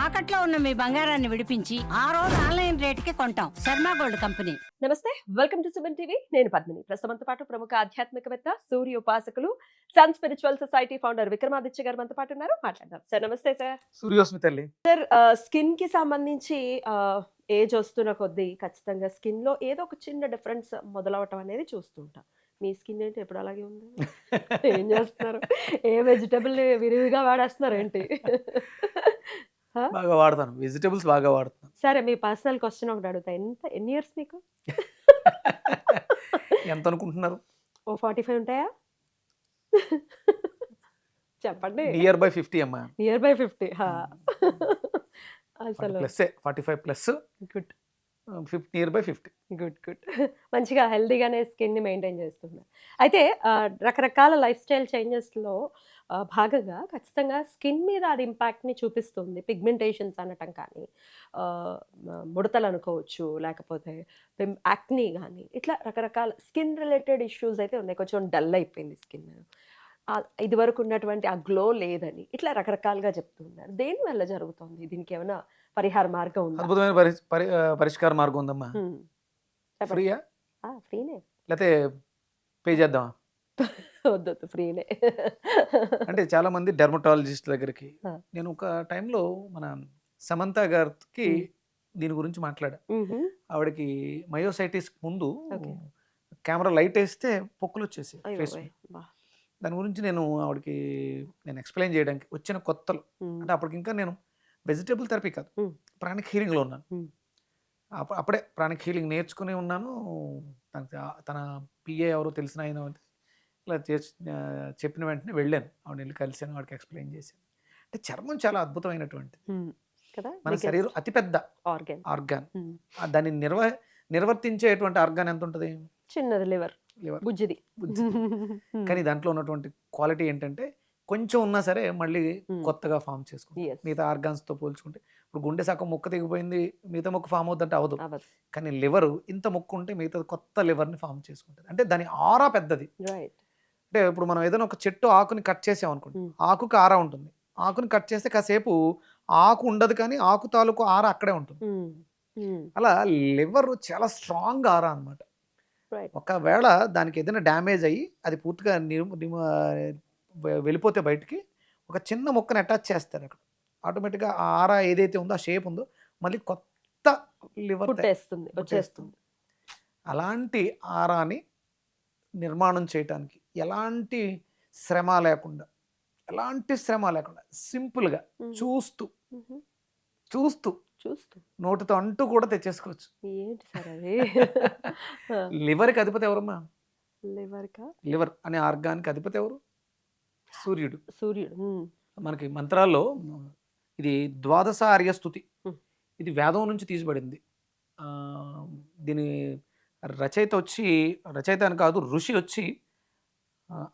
తాకట్లో ఉన్న మీ బంగారాన్ని విడిపించి ఆ రోజు ఆన్లైన్ రేటుకి కొంటాం. Sharma gold company. నమస్తే, వెల్కమ్ టు సుమన్ టీవీ. నేను పద్మిని. ప్రస్తుతంతో పాటు ప్రముఖ ఆధ్యాత్మికవేత్త, సూర్య ఉపాసకులు, sun spiritual society founder Vikramaditya గారు మనతో పాటు ఉన్నారు. మాట్లాడదాం. సార్ నమస్తే సార్. సూర్యోస్మి తల్లి. స్కిన్ కి సంబంధించి ఏజ్ వస్తున్న కొద్దీ ఖచ్చితంగా స్కిన్ లో ఏదో ఒక చిన్న డిఫరెన్స్ మొదలవటం అనేది చూస్తుంటాం. మీ స్కిన్ ఏంటి ఎప్పుడు అలాగే ఉంది? ఏం చేస్తున్నారు? ఏ వెజిటబుల్ విరివిగా వాడేస్తున్నారు ఏంటి? బాగా వాడతాను, వెజిటబుల్స్ బాగా వాడతాను. సరే, మీ పర్సనల్ క్వశ్చన్ ఒకటి అడుగుతా. ఎన్ని ఇయర్స్ మీకు? ఎంత అనుకుంటున్నారు? ఓ 45 ఉంటాయా? చెప్పండి. నియర్ బై 50 అమ్మా. Near by 50. అసలు plus 45 plus good. 50 near by 50. Good good. మంచిగా హెల్దీగానే స్కిన్ని మెయింటైన్ చేస్తున్నారు. అయితే రకరకాల లైఫ్ స్టైల్ చేంజెస్లో భాగంగా ఖచ్చితంగా స్కిన్ మీద అది ఇంపాక్ట్ని చూపిస్తుంది. పిగ్మెంటేషన్స్ అనటం కానీ, ముడతలు అనుకోవచ్చు, లేకపోతే యాక్నీ కానీ, ఇట్లా రకరకాల స్కిన్ రిలేటెడ్ ఇష్యూస్ అయితే ఉన్నాయి. కొంచెం డల్ అయిపోయింది స్కిన్, ఇది వరకు ఉన్నటువంటి ఆ గ్లో లేదని, ఇట్లా రకరకాలుగా చెప్తున్నారు. దేనివల్ల జరుగుతుంది? దీనికి ఏమైనా పరిహార మార్గం ఉందా? అద్భుతమైన పరిష్కార మార్గం ఉందమ్మా. ఫ్రీయా? ఫ్రీనే. లేకపోతే పే చేద్దామా? వద్దు, ఫ్రీనే. అంటే చాలా మంది డెర్మటాలజిస్ట్ దగ్గరికి ఆ. నేను ఒక టైంలో మన సమంత గారికి దీని గురించి మాట్లాడా. ఆవిడకి మయోసైటిస్ ముందు Okay. కెమెరా లైట్ వేస్తే పొక్కులు వచ్చేసి అయ్యో ఫేస్ బాయ్. బా. దాని గురించి నేను ఎక్స్ప్లెయిన్ చేయడానికి వచ్చిన కొత్తలు. అంటే అప్పటికి ఇంకా నేను వెజిటేబుల్ థెరపీ కాదు, Hmm. ప్రాణిక్ హీలింగ్లో ఉన్నాను. Hmm. అప్పుడే ప్రాణిక్ హీలింగ్ నేర్చుకుని ఉన్నాను. తన పిఏ ఎవరో తెలిసిన ఆయన ఇలా చెప్పిన వెంటనే వెళ్ళాను. ఆవిడ వెళ్ళి కలిసాను, వాడికి ఎక్స్ప్లెయిన్ చేశాను. అంటే చర్మం చాలా అద్భుతమైనటువంటి కదా, మన శరీరం అతిపెద్ద ఆర్గాన్. ఆర్గాన్. దాన్ని నిర్వర్తించేటువంటి ఆర్గాన్ ఎంత ఉంటుంది? చిన్నది లివర్, లివర్, బుజ్జిది. బుజ్జి. కానీ దాంట్లో ఉన్నటువంటి క్వాలిటీ ఏంటంటే కొంచెం ఉన్నా సరే మళ్ళీ కొత్తగా ఫామ్ చేసుకుంటుంది. Yes. మిగతా ఆర్గాన్స్తో పోల్చుకుంటే ఇప్పుడు గుండె సగం ముక్క తెగిపోయింది, మిగతా ముక్క ఫామ్ అవుతుందంటే అవదు. అవ్వదు. కానీ లివర్ ఇంత ముక్క ఉంటే మిగతా కొత్త లివర్ని ఫామ్ చేసుకుంటుంది. అంటే దాని ఆరా పెద్దది. రైట్. అంటే ఇప్పుడు మనం ఏదైనా ఒక చెట్టు ఆకుని కట్ చేసాం అనుకోండి, ఆకుకి ఆరా ఉంటుంది. ఆకుని కట్ చేస్తే కాసేపు ఆకు ఉండదు, కానీ ఆకు తాలూకు ఆరా అక్కడే ఉంటుంది. అలా లివర్ చాలా స్ట్రాంగ్ ఆరా అనమాట. రైట్. ఒకవేళ దానికి ఏదైనా డ్యామేజ్ అయ్యి అది పూర్తిగా వెళ్ళిపోతే బయటికి ఒక చిన్న మొక్కను అటాచ్ చేస్తారు అక్కడ. ఆటోమేటిక్గా ఆ ఆరా ఏదైతే ఉందో, ఆ షేప్ ఉందో, మళ్ళీ కొత్త లివర్ పుట్టేస్తుంది, వచ్చేస్తుంది. అలాంటి ఆరాని నిర్మాణం చేయటానికి ఎలాంటి శ్రమ లేకుండా సింపుల్గా చూస్తూ చూస్తూ చూస్తూ నోటితో అంటూ కూడా తెచ్చేసుకోవచ్చు. ఏంటి సార్ అది? లివర్కి అధిపతి ఎవరమ్మా? లివర్కా? లివర్ అనే ఆర్గాన్కి అధిపతి ఎవరు? సూర్యుడు. సూర్యుడు. మనకి మంత్రాల్లో ఇది ద్వాదశ ఆర్య స్తుతి. Hmm. ఇది వేదం నుంచి తీసిబడింది. దీని రచయిత అని కాదు, ఋషి వచ్చి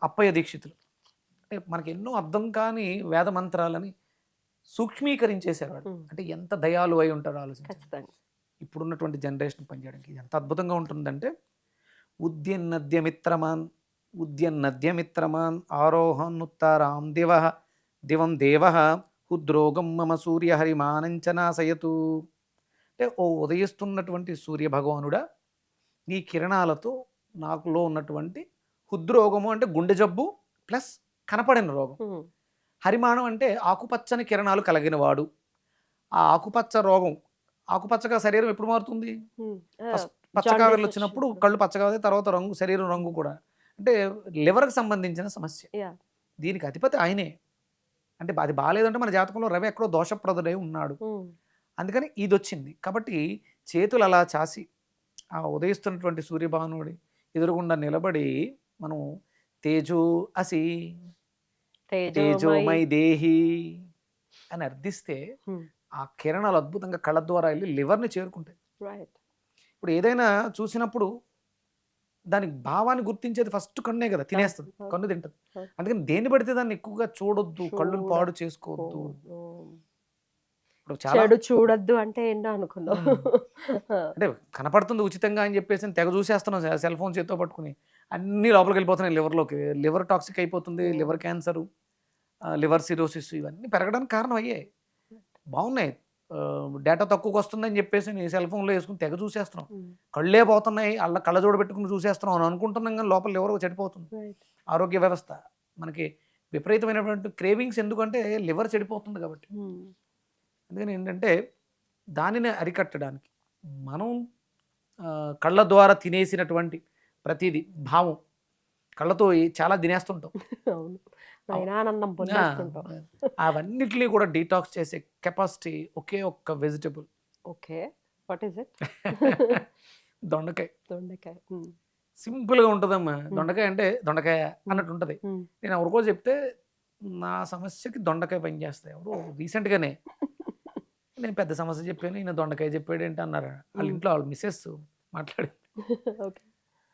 అప్పయ్య దీక్షితులు. అంటే మనకి ఎన్నో అర్థం కాని వేద మంత్రాలని సూక్ష్మీకరించేశారు వాడు. అంటే ఎంత దయాలు అయి ఉంటారో ఆలోచించండి. ఖచ్చితంగా. ఇప్పుడున్నటువంటి జనరేషన్ పనిచేయడానికి ఎంత అద్భుతంగా ఉంటుందంటే, ఉద్యన్నద్యమిత్రమాన్ ఆరోహన్నుత్తరాం దివం దేవ హుద్రోగం మమ సూర్యహరిమానంచనాశయతు. అంటే ఓ ఉదయిస్తున్నటువంటి సూర్య భగవానుడా, నీ కిరణాలతో నాకులో ఉన్నటువంటి హృద్రోగము అంటే గుండె జబ్బు ప్లస్ కనపడిన రోగం, హరిమానం అంటే ఆకుపచ్చని కిరణాలు కలిగిన వాడు. ఆ ఆకుపచ్చ రోగం, ఆకుపచ్చగా శరీరం ఎప్పుడు మారుతుంది? పచ్చకావిర్లు వచ్చినప్పుడు కళ్ళు పచ్చగా అవుతాయి, తర్వాత రంగు, శరీరం రంగు కూడా. అంటే లివర్కి సంబంధించిన సమస్య. దీనికి అధిపతి ఆయనే. అంటే అది బాగాలేదంటే మన జాతకంలో రవి ఎక్కడో దోషప్రదుడై ఉన్నాడు. అందుకని ఇది వచ్చింది. కాబట్టి చేతులు అలా చాసి ఆ ఉదయిస్తున్నటువంటి సూర్యభానుడి ఎదురుగుండా నిలబడి మనం తేజో అసి తేజోమై దేహి అని అర్థిస్తే ఆ కిరణాలు అద్భుతంగా కళ్ళ ద్వారా వెళ్ళి లివర్ని చేరుకుంటాయి. ఇప్పుడు ఏదైనా చూసినప్పుడు దాని భావాన్ని గుర్తించేది ఫస్ట్ కన్నే కదా, తినేస్తుంది, కన్ను తింటది. అందుకని దేన్ని పడితే దాన్ని ఎక్కువగా చూడొద్దు, కళ్ళు పాడు చేసుకోవద్దు. ఇప్పుడు చాలా చూడొద్దు అంటే ఏంటో అనుకున్నాం. అంటే కనపడుతుంది ఉచితంగా అని చెప్పేసి తెగ చూసేస్తున్నాం సెల్ ఫోన్ చేతితో పట్టుకుని, అన్ని లోపలికి వెళ్ళిపోతున్నాయి లివర్లోకి. లివర్ టాక్సిక్ అయిపోతుంది, లివర్ క్యాన్సరు, లివర్ సిరోసిస్ ఇవన్నీ పెరగడానికి కారణం అయ్యాయి. బాగున్నాయి. డేటా తక్కువకి వస్తుందని చెప్పేసి నీ సెల్ ఫోన్లో వేసుకుని తెగ చూసేస్తున్నాం. కళ్ళే పోతున్నాయి, అలా కళ్ళజోడు పెట్టుకుని చూసేస్తున్నాం అని అనుకుంటున్నాం, కానీ లోపల లివర్ చెడిపోతుంది. రైట్. ఆరోగ్య వ్యవస్థ మనకి విపరీతమైనటువంటి క్రేవింగ్స్, ఎందుకంటే లివర్ చెడిపోతుంది కాబట్టి. అందుకని ఏంటంటే దానిని అరికట్టడానికి మనం కళ్ళ ద్వారా తినేసినటువంటి ప్రతిదీ భావం, కళ్ళతో చాలా తినేస్తుంటాం. అవును, నయనానందం పొందేస్తుంటాం. అవన్నిటిని కూడా డీటాక్స్ చేసే కెపాసిటీ ఒకే ఒక్క vegetable. Okay, what is it? దొండకాయ. దొండకాయ. సింపుల్గా ఉంటుందమ్మా. దొండకాయ అంటే దొండకాయ అన్నట్టు ఉంటుంది. నేను ఎవరికో చెప్తే నా సమస్యకి దొండకాయ పనిచేస్తాయి. ఎవరు రీసెంట్గానే నేను పెద్ద సమస్య చెప్పాను, ఈయన దొండకాయ చెప్పాడు ఏంటి అన్నారు. వాళ్ళ ఇంట్లో వాళ్ళ మిస్సెస్ మాట్లాడి ఓకే.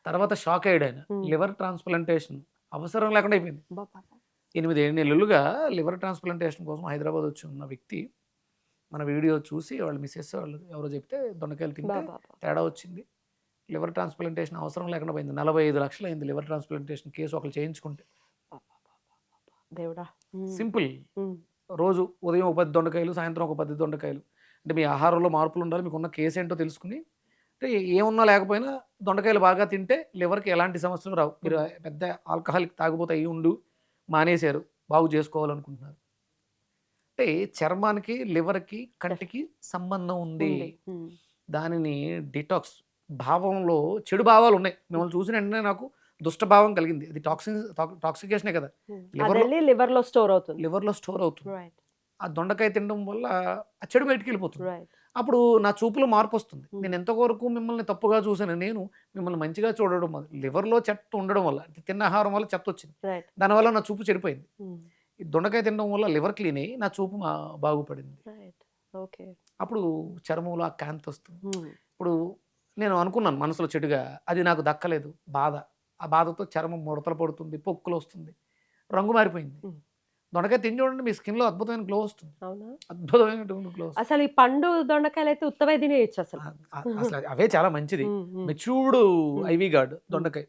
తర్వాత షాక్ అయ్యాడు ఆయన. లివర్ ట్రాన్స్ప్లాంటేషన్ అవసరం లేకుండా అయిపోయింది. బాబా. 8 నెలలుగా లివర్ ట్రాన్స్ప్లాంటేషన్ కోసం హైదరాబాద్ వచ్చి ఉన్న వ్యక్తి మన వీడియో చూసి వాళ్ళ మిస్సెస్ వాళ్ళు ఎవరో చెప్తే దొండకాయలు తింటే తేడా వచ్చింది, లివర్ ట్రాన్స్ప్లాంటేషన్ అవసరం లేకుండా పోయింది. 45 లక్షలు అయింది లివర్ ట్రాన్స్ప్లాంటేషన్ కేసు ఒకరు చేయించుకుంటే. దేవుడా. సింపుల్. రోజు ఉదయం ఒక 10 దొండకాయలు, సాయంత్రం ఒక 10 దొండకాయలు. అంటే మీ ఆహారంలో మార్పులు ఉండాలి, మీకున్న కేసు ఏంటో తెలుసుకుని, అంటే ఏమున్నా లేకపోయినా దొండకాయలు బాగా తింటే లివర్కి ఎలాంటి సమస్యలు రావు. మీరు పెద్ద ఆల్కహాలిక్ తాగిపోతే అయ్యి ఉండు మానేశారు, బాగు చేసుకోవాలనుకుంటున్నారు అంటే చర్మానికి, లివర్కి, కంటికి సంబంధం ఉంది. దానిని డిటాక్స్. భావంలో చెడు భావాలు ఉన్నాయి, మిమ్మల్ని చూసిన వెంటనే నాకు దుష్టభావం కలిగింది, అది టాక్సికేషనే కదా, లివర్లో స్టోర్ అవుతుంది. లివర్లో స్టోర్ అవుతుంది. ఆ దొండకాయ తినడం వల్ల ఆ చెడు బయటికి వెళ్ళిపోతుంది. అప్పుడు నా చూపులో మార్పు వస్తుంది. నేను ఎంతవరకు మిమ్మల్ని తప్పుగా చూసాను, నేను మిమ్మల్ని మంచిగా చూడడం వల్ల, లివర్లో చెత్త ఉండడం వల్ల, తిన్న ఆహారం వల్ల చెత్త వచ్చింది, దానివల్ల నా చూపు చెడిపోయింది. ఈ దొండకాయ తినడం వల్ల లివర్ క్లీన్ అయ్యి నా చూపు బాగుపడింది. అప్పుడు చర్మంలో ఆ కాంతి వస్తుంది. ఇప్పుడు నేను అనుకున్నాను మనసులో చెడుగా, అది నాకు దక్కలేదు, బాధ. ఆ బాధతో చర్మం ముడతలు పడుతుంది, పొక్కులు వస్తుంది, రంగు మారిపోయింది. దొండకాయ తిని చూడండి, మీ స్కిన్ లో అద్భుతమైన గ్లో వస్తుంది. అద్భుతమైనటువంటి గ్లో. అసలు ఈ పండు దొండకాయలు అయితే ఉత్తవే తినేయచ్చు. అసలు అవే చాలా మంచిది. మెచ్యూర్డ్ ఐవి గార్డ్ దొండకాయ.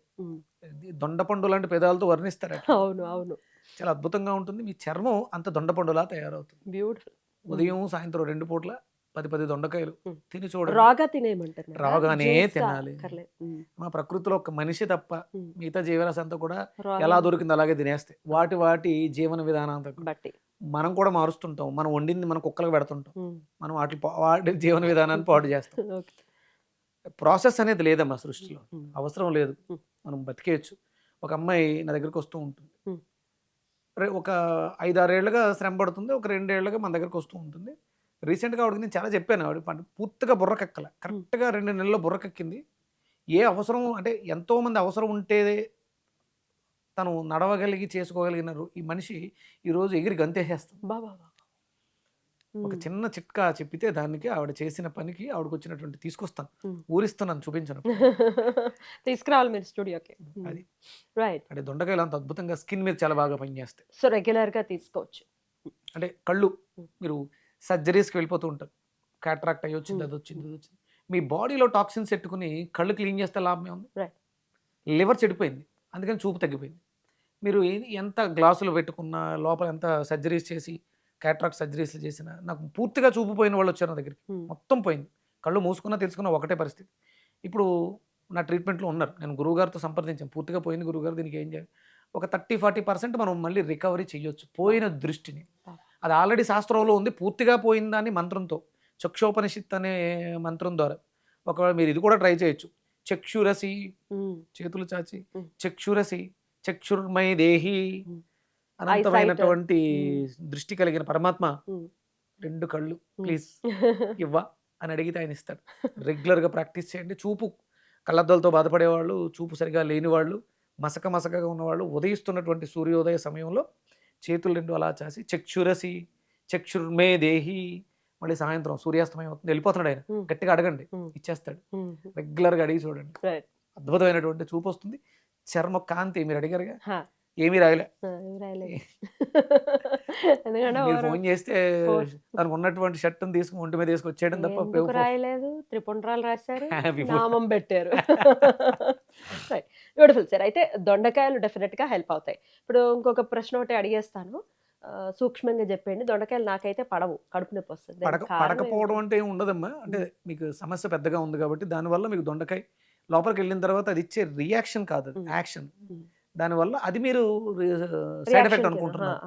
దొండపండు లాంటి పెదాలతో వర్ణిస్తారు. అవును అవును, చాలా అద్భుతంగా ఉంటుంది. మీ చర్మం అంత దొండపండులా తయారవుతుంది. బ్యూటిఫుల్. ఉదయం సాయంత్రం 2 పూట్ల 10 దొండకాయలు తిని చూడండి. రాగా తినేయమంటారు. రాగానే తినాలి. మా ప్రకృతిలో ఒక మనిషి తప్ప మిగతా జీవరాశి అంతా కూడా ఎలా దొరికింది అలాగే తినేస్తాయి. వాటి జీవన విధానాన్ని బట్టి మనం కూడా మారుస్తుంటాం. మనం వండింది మన కుక్కలకు పెడుతుంటాం, మనం వాటి జీవన విధానాన్ని పాడు చేస్తాం. ప్రాసెస్ అనేది లేదమ్మా సృష్టిలో, అవసరం లేదు, మనం బతికేయచ్చు. ఒక అమ్మాయి నా దగ్గరికి వస్తూ ఉంటుంది, ఒక 5-6 ఏళ్ళుగా శ్రమ పడుతుంది, ఒక 2 ఏళ్ళుగా మన దగ్గరికి వస్తూ ఉంటుంది. రీసెంట్గా ఆవిడకి నేను చాలా చెప్పాను, ఆవిడ పూర్తిగా బుర్రకెక్కల, కరెక్ట్గా 2 నెలల్లో బుర్రకెక్కింది. ఏ అవసరం అంటే ఎంతోమంది అవసరం ఉంటే తను నడవగలిగి చేసుకోగలిగిన ఈ మనిషి ఈరోజు ఎగిరి గంతేసేస్తుంది. ఒక చిన్న చిట్కా చెప్పితే దానికి, ఆవిడ చేసిన పనికి, ఆవిడకి వచ్చినటువంటి తీసుకొస్తాను, ఊరిస్తున్నాను, చూపించను. తీసుకురావాలి మీరు స్టూడియోకి. అది రైట్. అంటే దొండకాయలు అంత అద్భుతంగా స్కిన్ మీద చాలా బాగా పనిచేస్తాయి. సో రెగ్యులర్గా తీసుకోవచ్చు. అంటే కళ్ళు, మీరు సర్జరీస్కి వెళ్ళిపోతూ ఉంటారు, క్యాట్రాక్ట్ అయ్యి వచ్చింది, అది వచ్చింది, ఇది వచ్చింది. మీ బాడీలో టాక్సిన్స్ పెట్టుకుని కళ్ళు క్లీన్ చేస్తే లాభమే ఉంది. లివర్ చెడిపోయింది, అందుకని చూపు తగ్గిపోయింది. మీరు ఎంత గ్లాసులు పెట్టుకున్నా, లోపల ఎంత సర్జరీస్ చేసి, క్యాట్రాక్ట్ సర్జరీస్ చేసినా, నాకు పూర్తిగా చూపు పోయిన వాళ్ళు వచ్చారు నా దగ్గరికి, మొత్తం పోయింది. కళ్ళు మూసుకున్నా తెలుసుకున్నా ఒకటే పరిస్థితి. ఇప్పుడు నా ట్రీట్మెంట్లో ఉన్నారు, నేను గురువుగారితో సంప్రదించాను, పూర్తిగా పోయింది గురువుగారు, దీనికి ఏం చేయాలి, ఒక 30-40% మనం మళ్ళీ రికవరీ చేయొచ్చు పోయిన దృష్టిని. అది ఆల్రెడీ శాస్త్రంలో ఉంది, పూర్తిగా పోయిన దాన్ని మంత్రంతో, చక్షోపనిషత్ అనే మంత్రం ద్వారా. ఒకవేళ మీరు ఇది కూడా ట్రై చేయొచ్చు. చక్షురసి, చేతులు చాచి, చక్షురసి, చక్షుర్మై దేహి, అనంతమైనటువంటి దృష్టి కలిగిన పరమాత్మ 2 కళ్ళు ప్లీజ్ ఇవ్వా అని అడిగితే ఆయన ఇస్తాడు. రెగ్యులర్గా ప్రాక్టీస్ చేయండి. చూపు కళ్ళద్దాలతో బాధపడేవాళ్ళు, చూపు సరిగా లేని వాళ్ళు, మసకగా ఉన్నవాళ్ళు, ఉదయిస్తున్నటువంటి సూర్యోదయ సమయంలో చేతులు 2 అలా చాసి చక్షురసి, చక్షుర్మే దేహి, మళ్ళీ సాయంత్రం సూర్యాస్తమయం అవుతుంది, వెళ్ళిపోతున్నాడు ఆయన, గట్టిగా అడగండి, ఇచ్చేస్తాడు. రెగ్యులర్గా అడిగి చూడండి, అద్భుతమైనటువంటి చూపు వస్తుంది. చర్మ కాంతి, మీరు అడిగారుగా, ఏమీ రాయలే. మీరు ఫోన్ చేస్తే తనకు ఉన్నటువంటి షర్ట్ని తీసుకుని ఒంటి మీద తీసుకొచ్చేయడం తప్ప రాయలేదు. త్రిపుండ్రాలు రాశారు, నామం పెట్టారు. Beautiful sir. అయితే దొండకాయలు డెఫినెట్గా హెల్ప్ అవుతాయి. ఇప్పుడు ఇంకొక ప్రశ్న ఒకటి అడిగేస్తాను. సూక్ష్మంగా చెప్పండి. దొండకాయలు నాకైతే పడవు, కడుపు నొప్పి వస్తుంది. దానికి కారణం పడకపోవడం ఏంటి? అంటే ఏమి ఉండదమ్మా. అంటే మీకు సమస్య పెద్దగా ఉంది కాబట్టి దానివల్ల మీకు దొండకాయ లోపలికి వెళ్ళిన తర్వాత అది ఇచ్చే రియాక్షన్ కాదు, అది యాక్షన్. ఉమ్. దానివల్ల అది మీరు సైడ్ Reaction ఎఫెక్ట్ కింద. అనుకుంటున్నారు.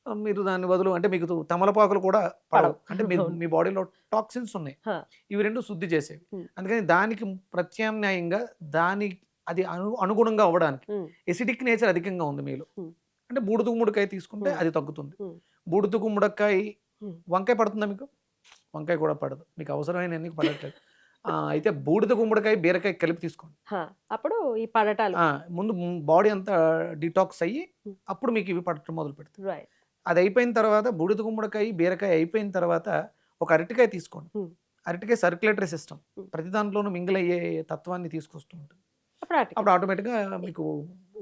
ఆ, మీరు దాని బదులు అంటే మీకు తమలపాకులు కూడా పడవు. పడవు. అంటే మీరు అవును. మీ బాడీలో టాక్సిన్స్ ఉన్నాయి, హా. ఇవి రెండు శుద్ధి చేసేవి. ఉమ్. అందుకని దానికి ప్రత్యామ్నాయంగా అది అనుగుణంగా అవ్వడానికి ఉమ్. ఎసిడిక్ నేచర్ అధికంగా ఉంది మీలో. ఉమ్. అంటే బూడిద గుమ్మడికాయ తీసుకుంటే ఉమ్. అది తగ్గుతుంది. ఉమ్. బూడిద గుమ్మడికాయ ఉమ్. వంకాయ పడుతుందా మీకు? వంకాయ కూడా పడదు, మీకు అవసరమైన ఎన్ని పడట్లేదు. అయితే బూడిద గుమ్మడికాయ బీరకాయ కలిపి తీసుకోండి. హా. అప్పుడు ఈ పడటాలు. ముందు బాడీ అంతా డిటాక్స్ అయ్యి ఉమ్. అప్పుడు మీకు ఇవి పడటం మొదలు పెడుతుంది. రైట్. అది అయిపోయిన తర్వాత బూడిద గుమ్మడికాయ బీరకాయ అయిపోయిన తర్వాత ఒక అరటికాయ తీసుకోండి. ఉమ్. అరటికాయ సర్క్యులేటరీ సిస్టమ్, ఉమ్. ప్రతి దాంట్లోనూ మింగిల్ అయ్యే తత్వాన్ని తీసుకొస్తూ ఉంటుంది. అప్పుడు అటు. అప్పుడు ఆటోమేటిక్గా మీకు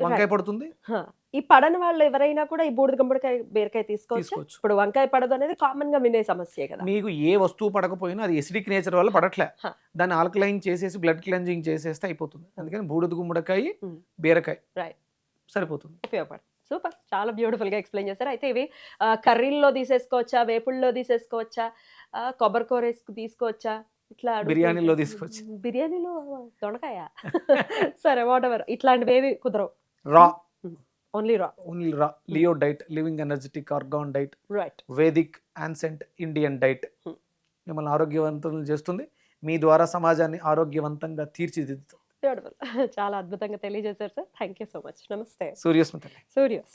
వంకాయ పడుతుంది. హా. ఈ పడని వాళ్ళు ఎవరైనా కూడా ఈ బూడిద గుమ్మడికాయ బీరకాయ తీసుకోవచ్చు. తీసుకోవచ్చు. ఇప్పుడు వంకాయ పడదు అనేది కామన్ గా వినే సమస్యే కదా. మీకు ఏ వస్తువు పడకపోయినా అది ఎసిడిక్ నేచర్ వల్ల పడట్లే. హా. దాన్ని ఆల్కలైన్ చేసేసి బ్లడ్ క్లెన్జింగ్ చేసేస్తే అయిపోతుంది. అందుకని బూడిద గుమ్మడికాయ ఉమ్. బీరకాయ రైట్. సరిపోతుంది. ఉపయోగపడుతుంది. సూపర్, చాలా బ్యూటిఫుల్ గా ఎక్స్ప్లెయిన్ చేశారు. అయితే ఇవి కర్రీల్లో తీసేసుకోవచ్చా, వేపుల్లో తీసేసుకోవచ్చా, కొబ్బరికూర తీసుకోవచ్చా, ఇట్లా అడుగుతూ బిర్యానీలో ఉంటారు. తీసుకోవచ్చు. బిర్యానీలో దొండకాయ సరే, వాట్ ఎవర్, ఇట్లాంటివి ఏవి కుదరవు. రా, ఓన్లీ రా. ఓన్లీ రా. Leo diet, living energetic organ diet, right. Vedic ancient Indian diet Hmm. మిమ్మల్ని ఆరోగ్యవంతులను చేస్తుంది. మీ ద్వారా సమాజాన్ని ఆరోగ్యవంతంగా తీర్చిదిద్దుతుంది. బ్యూటిఫుల్. చాలా అద్భుతంగా తెలియజేశారు sir. Thank you so much. నమస్తే. సూర్యస్మిత. సూర్యోస్.